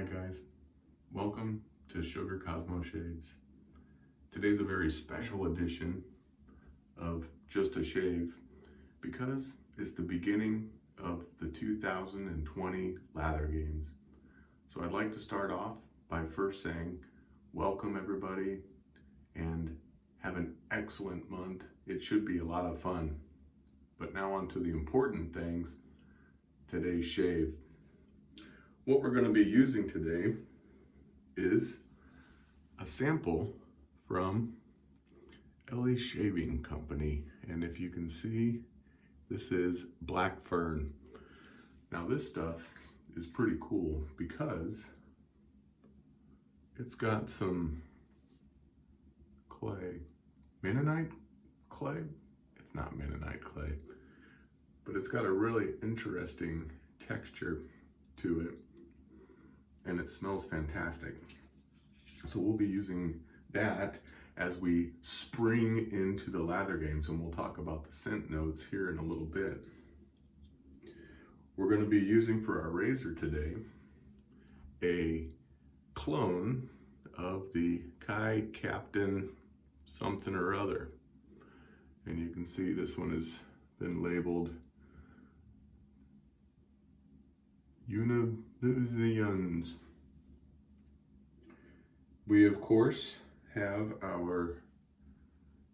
Hi guys, welcome to Sugar Cosmo Shaves. Today's a very special edition of Just a Shave because it's the beginning of the 2020 Lather Games. So I'd like to start off by first saying welcome everybody and have an excellent month. It should be a lot of fun. But now on to the important things, today's shave. What we're going to be using today is a sample from LA Shaving Company. And if you can see, this is Black Fern. Now this stuff is pretty cool because it's got some clay, Mennonite clay? It's not Mennonite clay, but it's got a really interesting texture to it. And it smells fantastic. So we'll be using that as we spring into the Lather Games, and we'll talk about the scent notes here in a little bit. We're going to be using for our razor today a clone of the Kai Captain something or other. And you can see this one has been labeled Univisions. We of course have our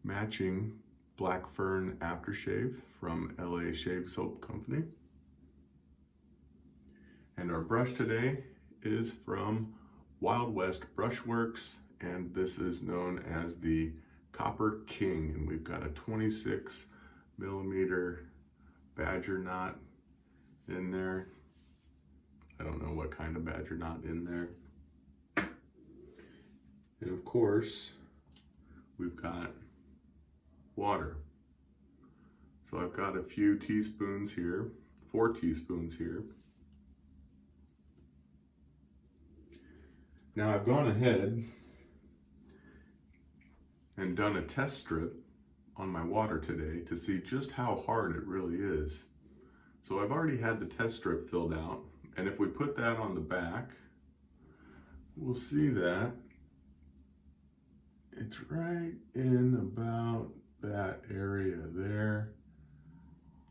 matching Black Fern Aftershave from LA Shave Soap Company. And our brush today is from Wild West Brushworks, and this is known as the Copper King. And we've got a 26mm badger knot in there. I don't know what kind of badger knot in there. And of course, we've got water. So I've got a few teaspoons here, 4 teaspoons here. Now I've gone ahead and done a test strip on my water today to see just how hard it really is. So I've already had the test strip filled out. And if we put that on the back, we'll see that it's right in about that area there,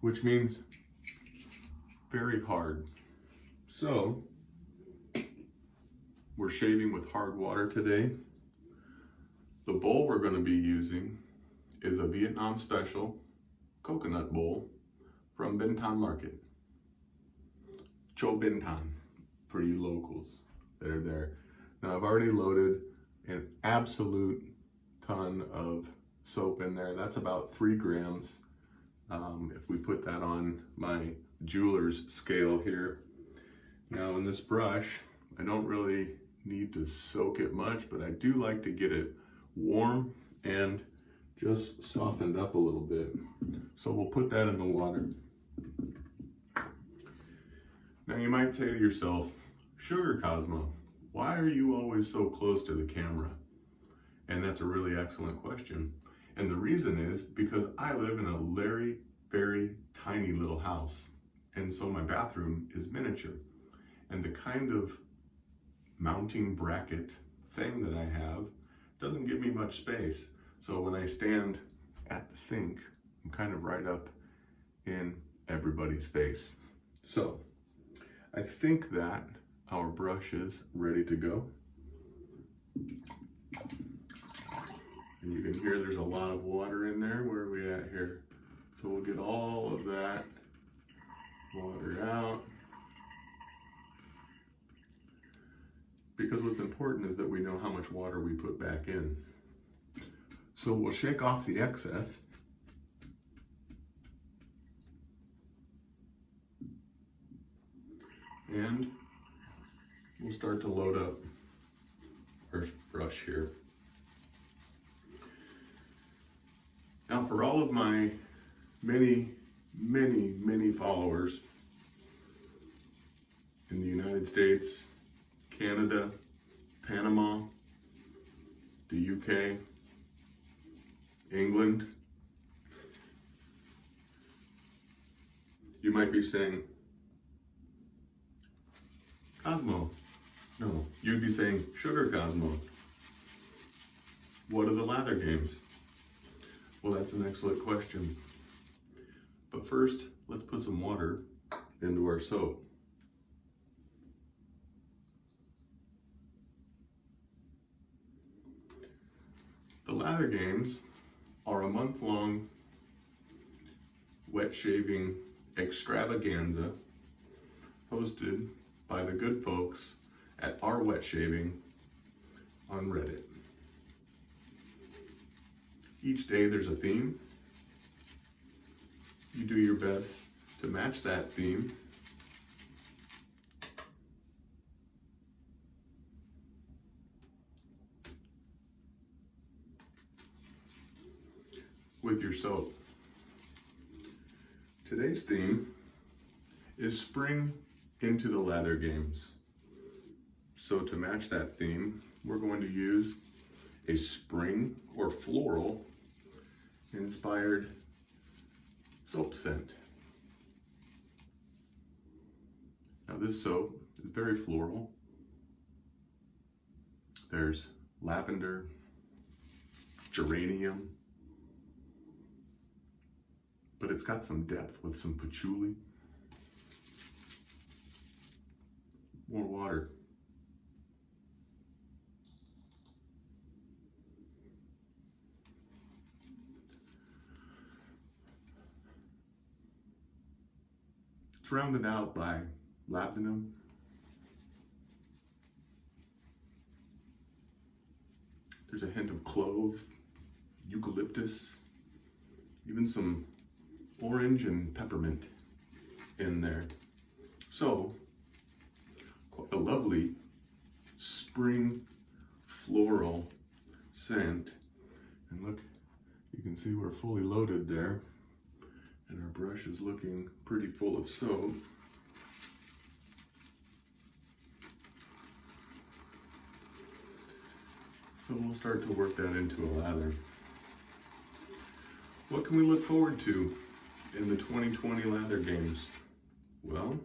which means very hard. So we're shaving with hard water today. The bowl we're going to be using is a Vietnam Special coconut bowl from Bintan Market. Cho Bintan for you locals that are there. Now I've already loaded an absolute ton of soap in there. That's about 3 grams. If we put that on my jeweler's scale here. Now in this brush, I don't really need to soak it much, but I do like to get it warm and just softened up a little bit. So we'll put that in the water. Now you might say to yourself, Sugar Cosmo, why are you always so close to the camera? And that's a really excellent question. And the reason is because I live in a very, very tiny little house. And so my bathroom is miniature. And the kind of mounting bracket thing that I have doesn't give me much space. So when I stand at the sink, I'm kind of right up in everybody's face. So I think that our brush is ready to go. And you can hear there's a lot of water in there. Where are we at here? So we'll get all of that water out. Because what's important is that we know how much water we put back in. So we'll shake off the excess. And we'll start to load up our brush here. Now for all of my many followers in the United States, Canada, Panama, the UK, England, you might be saying, Cosmo, No, you'd be saying, Sugar Cosmo, what are the lather games? Well, that's an excellent question. But first, let's put some water into our soap. The Lather Games are a month-long wet shaving extravaganza hosted by the good folks at Our Wet Shaving on Reddit. Each day there's a theme. You do your best to match that theme. With your soap. Today's theme is spring into the Lather Games. So to match that theme, we're going to use a spring or floral inspired soap scent. Now this soap is very floral. There's lavender, geranium, but it's got some depth with some patchouli. More water. It's rounded out by labdanum, there's a hint of clove, eucalyptus, even some orange and peppermint in there. So, quite a lovely spring floral scent. And look, you can see we're fully loaded there. And our brush is looking pretty full of soap. So we'll start to work that into a lather. What can we look forward to in the 2020 Lather Games? Well,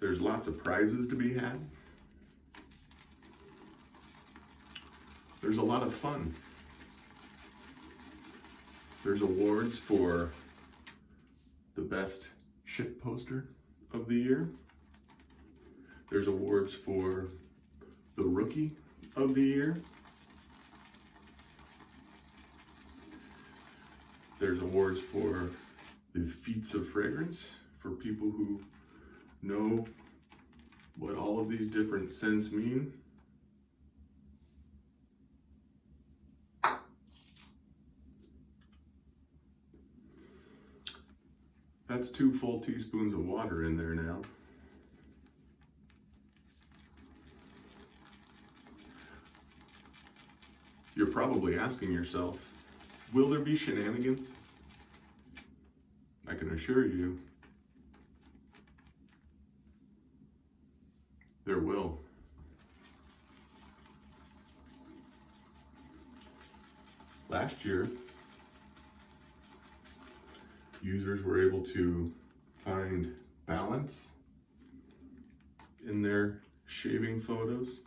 there's lots of prizes to be had. There's a lot of fun. There's awards for the best ship poster of the year. There's awards for the rookie of the year. There's awards for the feats of fragrance for people who know what all of these different scents mean. That's 2 full teaspoons of water in there now. You're probably asking yourself, will there be shenanigans? I can assure you, there will. Last year, users were able to find balance in their shaving photos.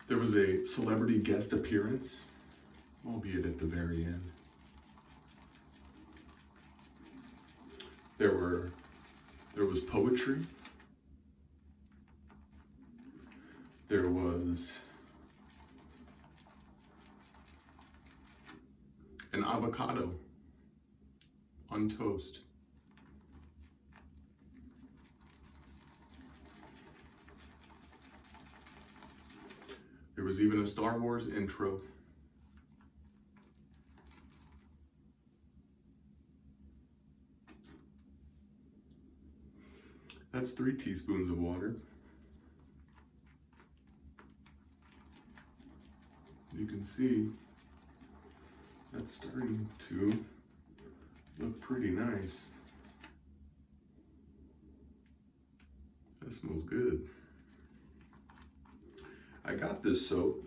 There was a celebrity guest appearance, albeit at the very end. There was poetry. There was an avocado on toast. There was even a Star Wars intro. That's 3 teaspoons of water. You can see that's starting to look pretty nice. That smells good. I got this soap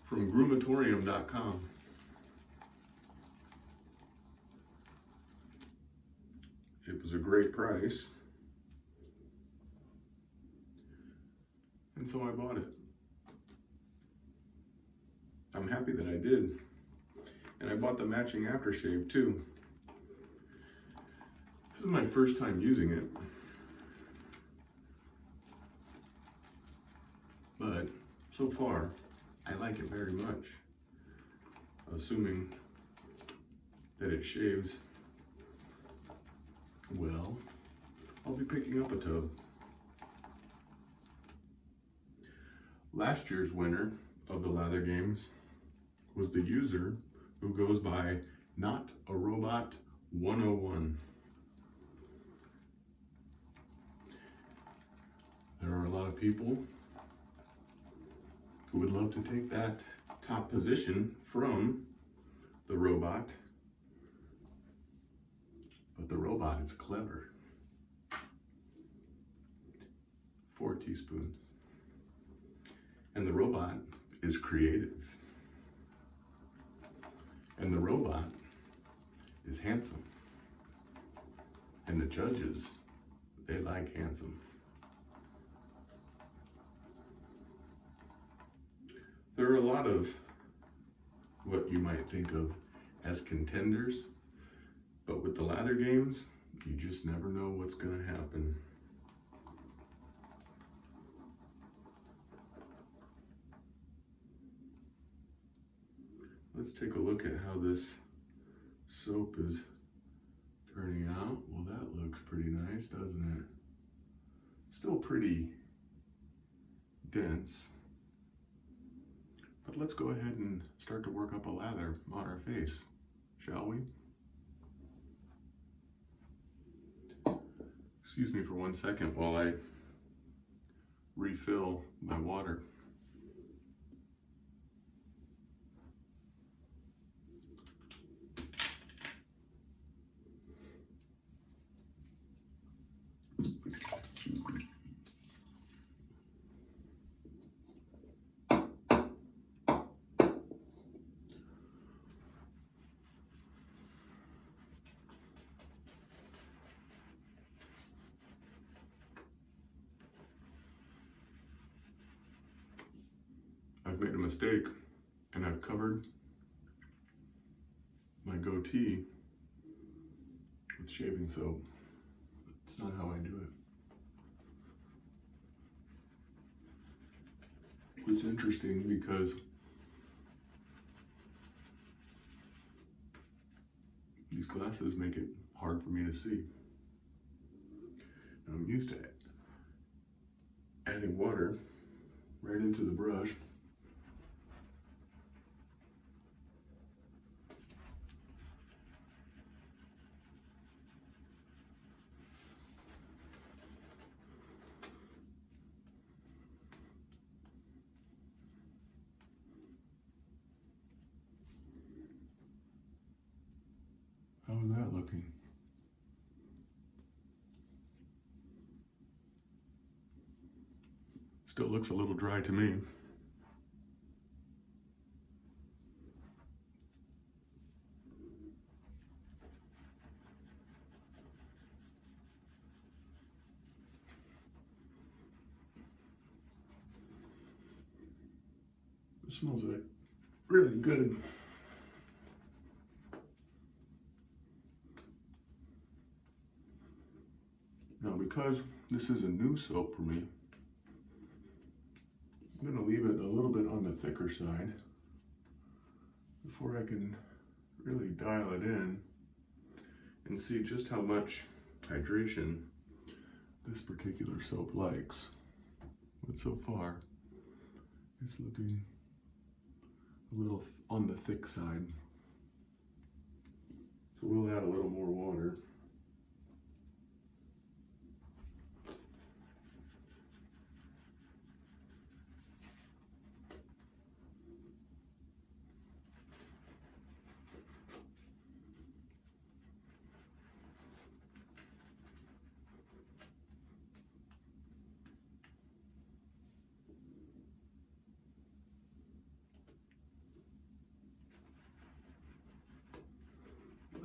from groomatorium.com. It was a great price, and so I bought it. I'm happy that I did, and I bought the matching aftershave too. This is my first time using it, but so far I like it very much, assuming that it shaves well. I'll be picking up a tub. Last year's winner of the Lather Games was the user who goes by Not a Robot 101. There are a lot of people who would love to take that top position from the robot, but the robot is clever. 4 teaspoons. And the robot is creative. And the robot is handsome. And the judges, they like handsome. There are a lot of what you might think of as contenders, but with the Lather Games, you just never know what's going to happen. Let's take a look at how this soap is turning out. Well, that looks pretty nice, doesn't it? Still pretty dense. But let's go ahead and start to work up a lather on our face, shall we? Excuse me for 1 second while I refill my water. I've made a mistake and I've covered my goatee with shaving soap. That's not how I do it. It's interesting because these glasses make it hard for me to see. And I'm used to adding water right into the brush. How's that looking? Still looks a little dry to me. It smells like really good. Now, because this is a new soap for me, I'm going to leave it a little bit on the thicker side before I can really dial it in and see just how much hydration this particular soap likes. But so far, it's looking a little on the thick side. So we'll add a little more water.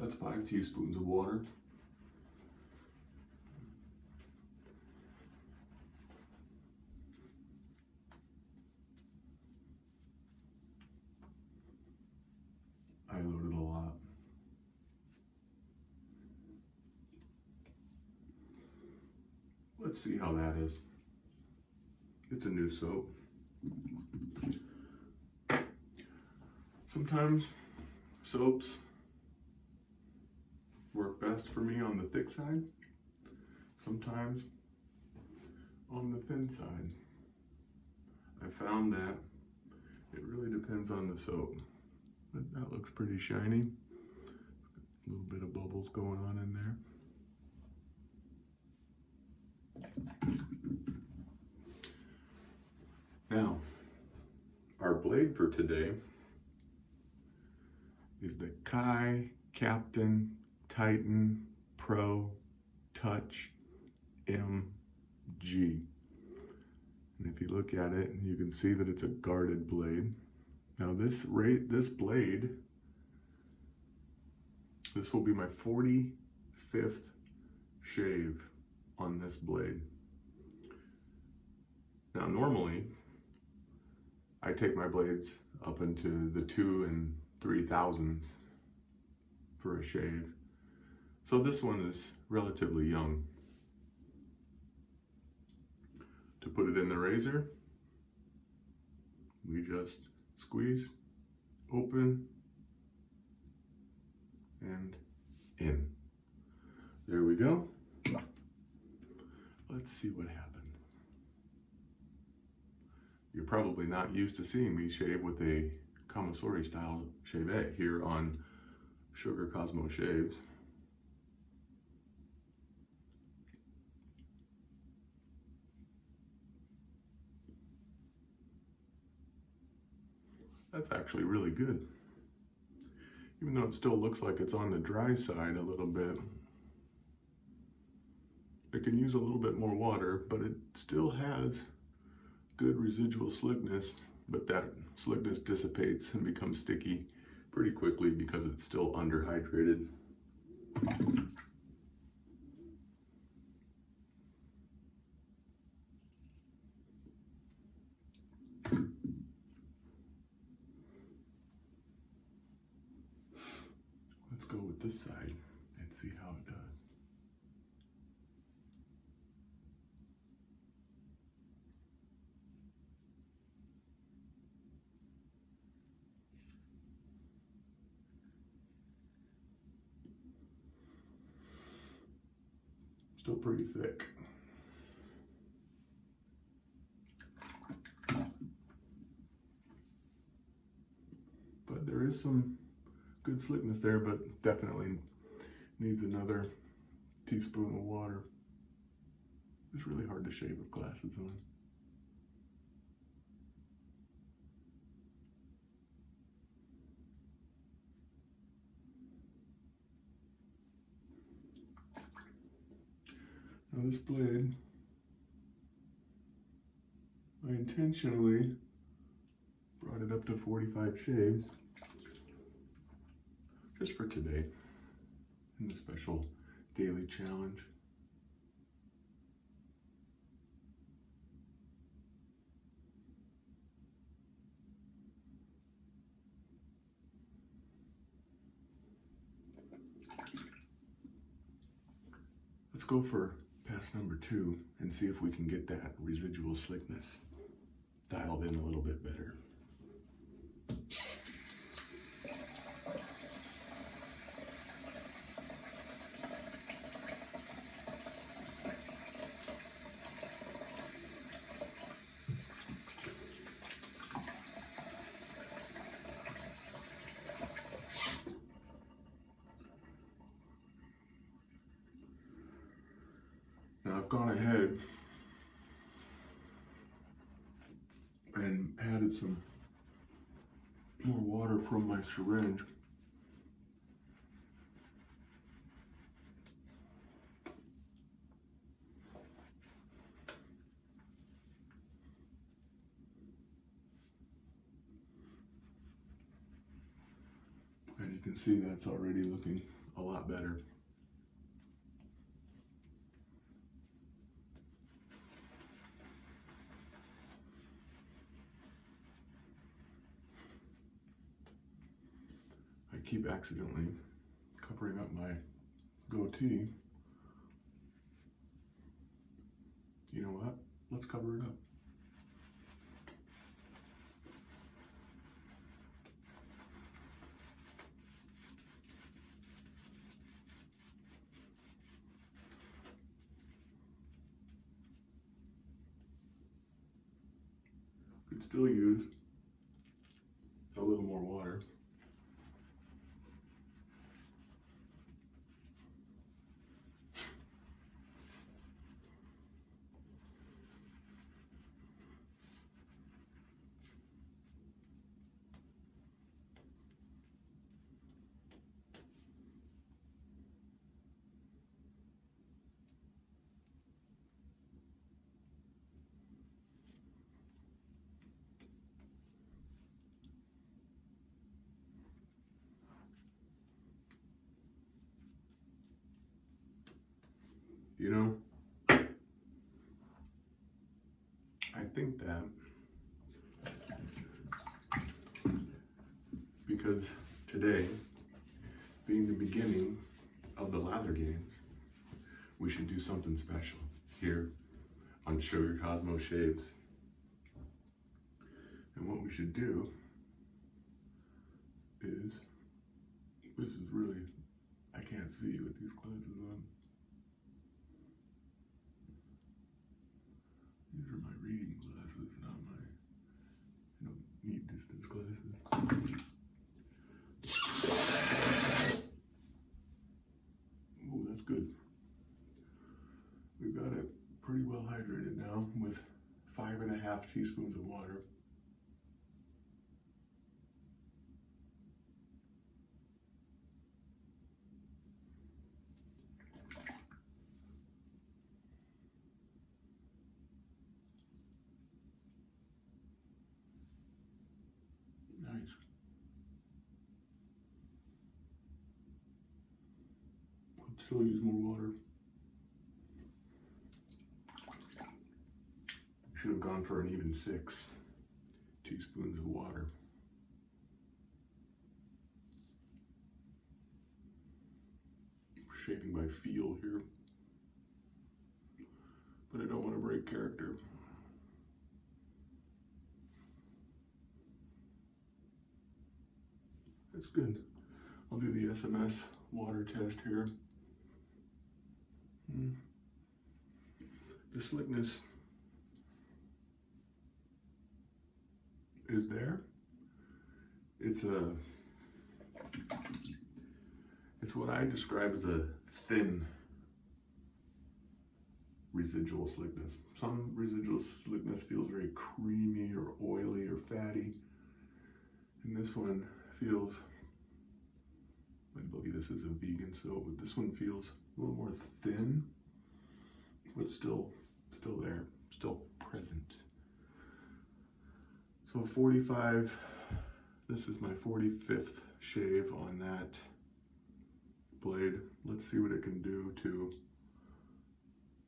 That's 5 teaspoons of water. I loaded a lot. Let's see how that is. It's a new soap. Sometimes soaps work best for me on the thick side, sometimes on the thin side. I found that it really depends on the soap. But that looks pretty shiny. A little bit of bubbles going on in there. Now, our blade for today is the Kai Captain Titan Pro Touch MG. And if you look at it, you can see that it's a guarded blade. Now this blade, this will be my 45th shave on this blade. Now normally, I take my blades up into the 2 and 3,000s for a shave. So this one is relatively young. To put it in the razor, we just squeeze, open, and in. There we go. Let's see what happened. You're probably not used to seeing me shave with a Kamisori style Shavette here on Sugar Cosmo Shaves. That's actually really good. Even though it still looks like it's on the dry side a little bit. It can use a little bit more water, but it still has good residual slickness, but that slickness dissipates and becomes sticky pretty quickly because it's still underhydrated. Let's go with this side and see how it does. Still pretty thick. But there is some good slickness there, but definitely needs another teaspoon of water. It's really hard to shave with glasses on. Now this blade, I intentionally brought it up to 45 shaves just for today in the special daily challenge. Let's go for pass number 2 and see if we can get that residual slickness dialed in a little bit better. Now I've gone ahead and added some more water from my syringe. And you can see that's already looking a lot better. I keep accidentally covering up my goatee. You know what? Let's cover it up. Could still use a little more water. You know, I think that because today, being the beginning of the Lather Games, we should do something special here on Sugar Cosmo Shaves. And what we should do is, this is really, I can't see with these glasses on. These are my reading glasses, not my, need distance glasses. Oh, that's good. We've got it pretty well hydrated now with 5.5 teaspoons of water. Nice. I'd still use more water. Should have gone for an even 6 teaspoons of water. Shaping by feel here, but I don't want to break character. That's good. I'll do the SMS Water Test here. The slickness is there. It's what I describe as a thin residual slickness. Some residual slickness feels very creamy or oily or fatty. And this one feels, I believe this is a vegan soap, but this one feels a little more thin, but still there, still present. So 45, this is my 45th shave on that blade. Let's see what it can do to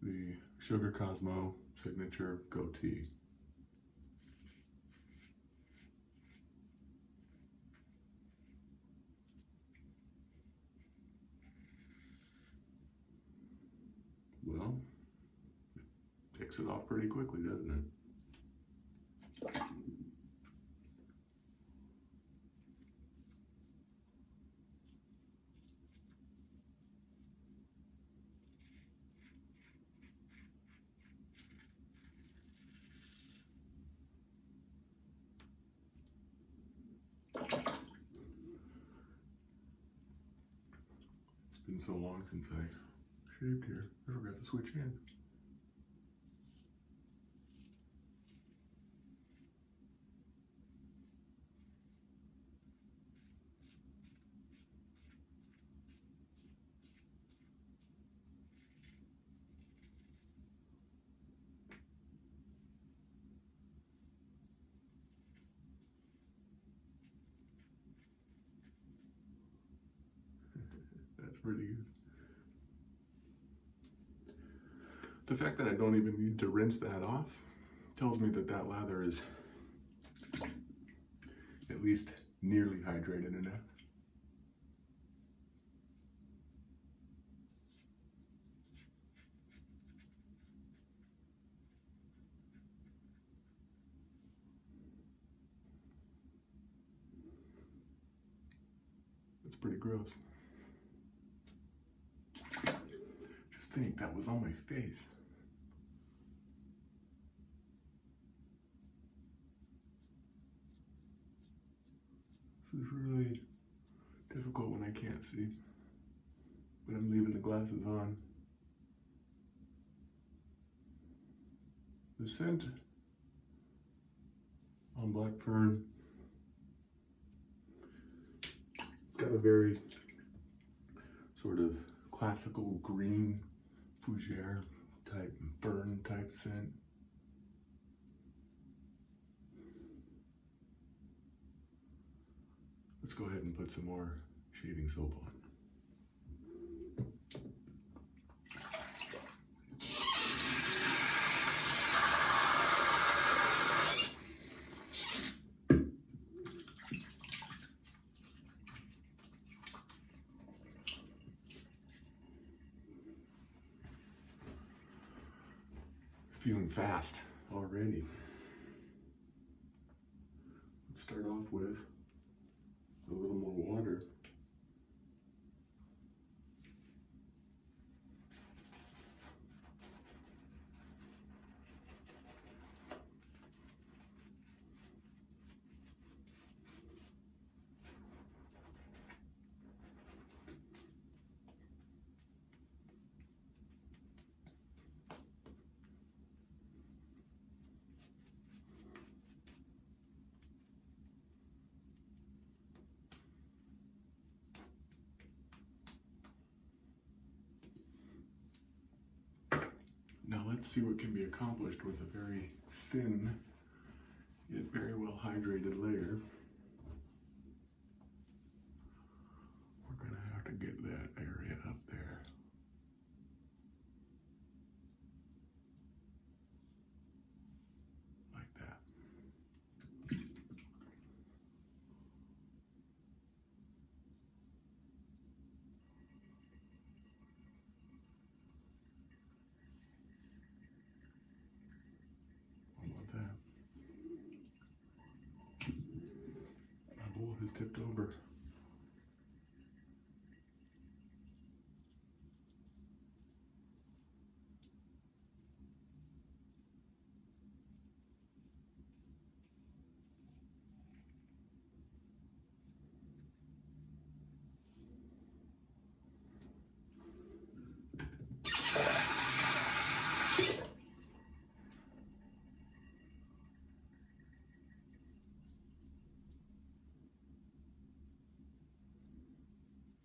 the Sugar Cosmo signature goatee. Well, it takes it off pretty quickly, doesn't it? It's been so long since I shaved here. I forgot to switch hands. That's pretty good. The fact that I don't even need to rinse that off tells me that that lather is at least nearly hydrated enough. It's pretty gross. Just think, that was on my face. This is really difficult when I can't see, but I'm leaving the glasses on. The scent on Black Fern, it's got a very sort of classical green fougere type, fern type scent. Let's go ahead and put some more shaving soap on. Feeling fast already. Let's start off with a little more water. Now let's see what can be accomplished with a very thin, yet very well hydrated layer. We're gonna have to get that area up there. Like that. My bowl has tipped over.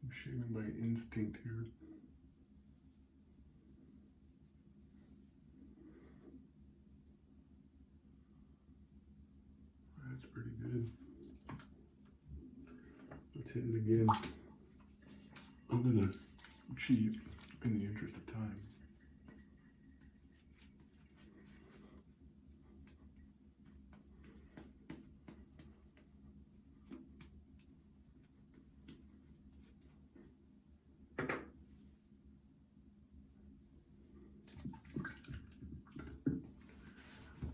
I'm shaving by instinct here. That's pretty good. Let's hit it again. I'm gonna cheat in the interest of time.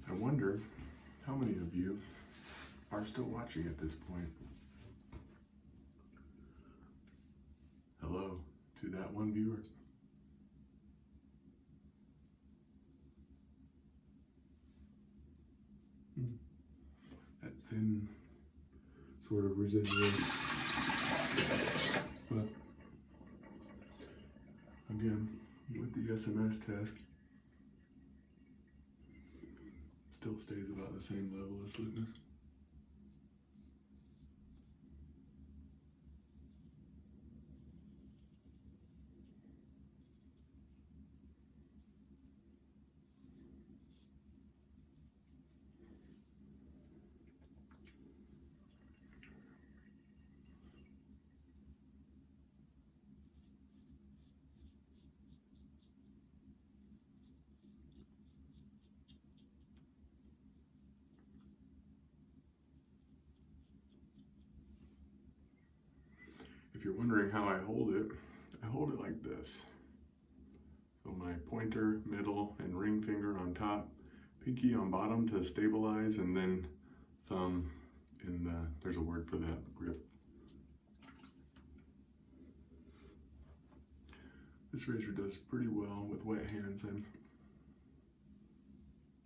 I wonder how many of you are still watching at this point. Hello to that one viewer. That thin sort of residual. But again, with the SMS test, still stays about the same level as slickness. you're wondering how I hold it like this. So my pointer, middle, and ring finger on top, pinky on bottom to stabilize, and then thumb in the, there's a word for that, grip. This razor does pretty well with wet hands. I'm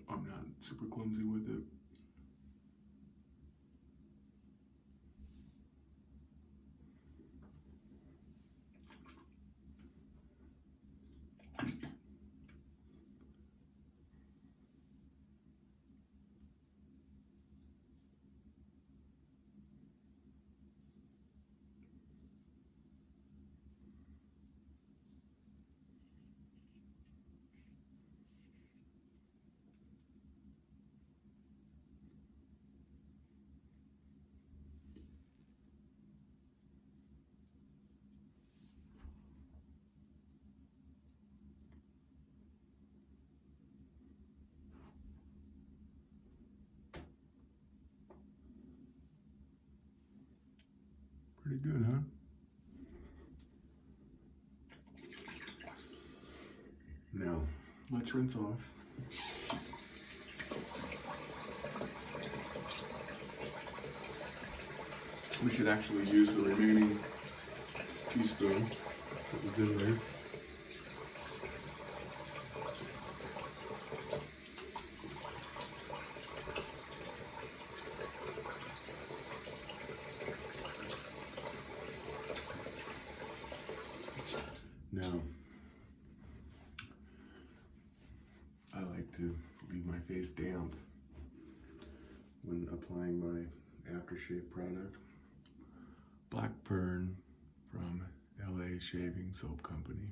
not super clumsy with it. Pretty good, huh? Now, let's rinse off. We should actually use the remaining teaspoon that was in there. Now, I like to leave my face damp when applying my aftershave product. Black Fern from LA Shaving Soap Company.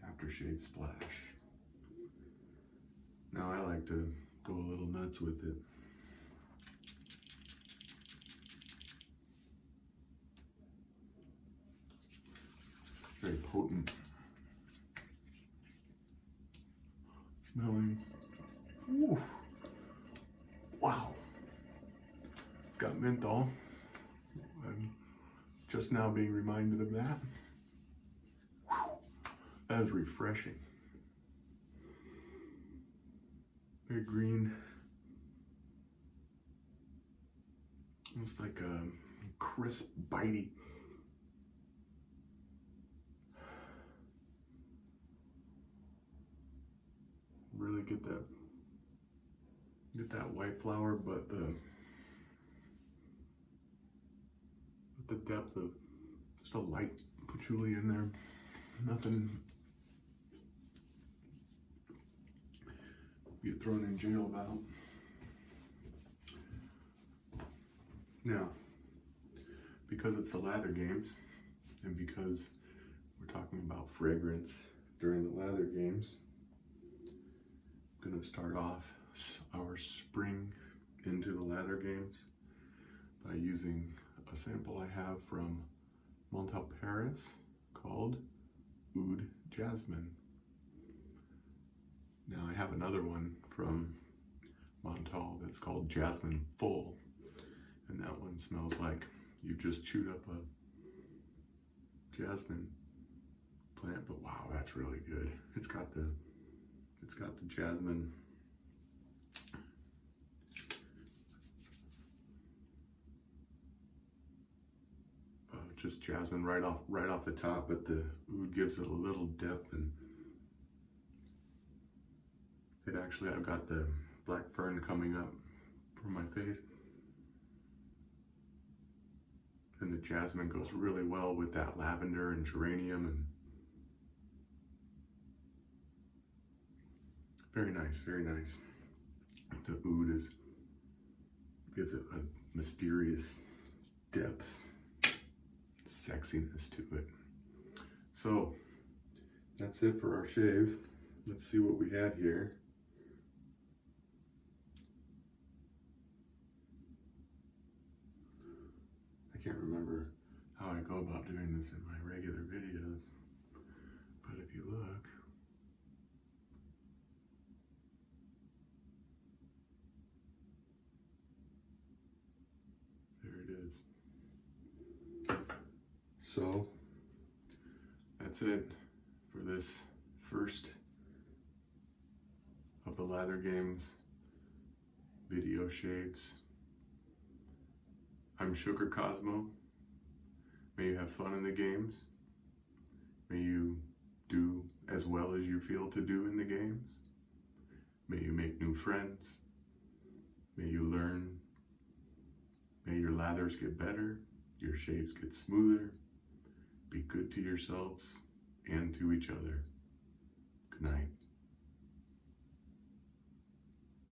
Aftershave Splash. Now I like to go a little nuts with it. Very potent. Smelling. Ooh. Wow. It's got menthol. I'm just now being reminded of that. Whew. That is refreshing. Very green. Almost like a crisp, bitey. Really get that white flower, but the depth of just a light patchouli in there. Nothing you get thrown in jail about. Now, because it's the Lather Games, and because we're talking about fragrance during the Lather Games, I'm gonna start off our spring into the Lather Games by using a sample I have from Montel Paris called Oud Jasmine. Now I have another one from Montel that's called Jasmine Full, and that one smells like you just chewed up a jasmine plant, but wow, that's really good. It's got the jasmine just jasmine right off the top, but the oud gives it a little depth, and it actually, I've got the black fern coming up from my face, and the jasmine goes really well with that lavender and geranium, and very nice, very nice. The oud gives it a mysterious depth, sexiness to it. So that's it for our shave. Let's see what we had here. I can't remember how I go about doing this in my regular videos, but if you look, there it is. So that's it for this first of the Lather Games video shaves. I'm Sugar Cosmo. May you have fun in the games. May you do as well as you feel to do in the games. May you make new friends. May you learn. May your lathers get better, your shaves get smoother. Be good to yourselves and to each other. Good night.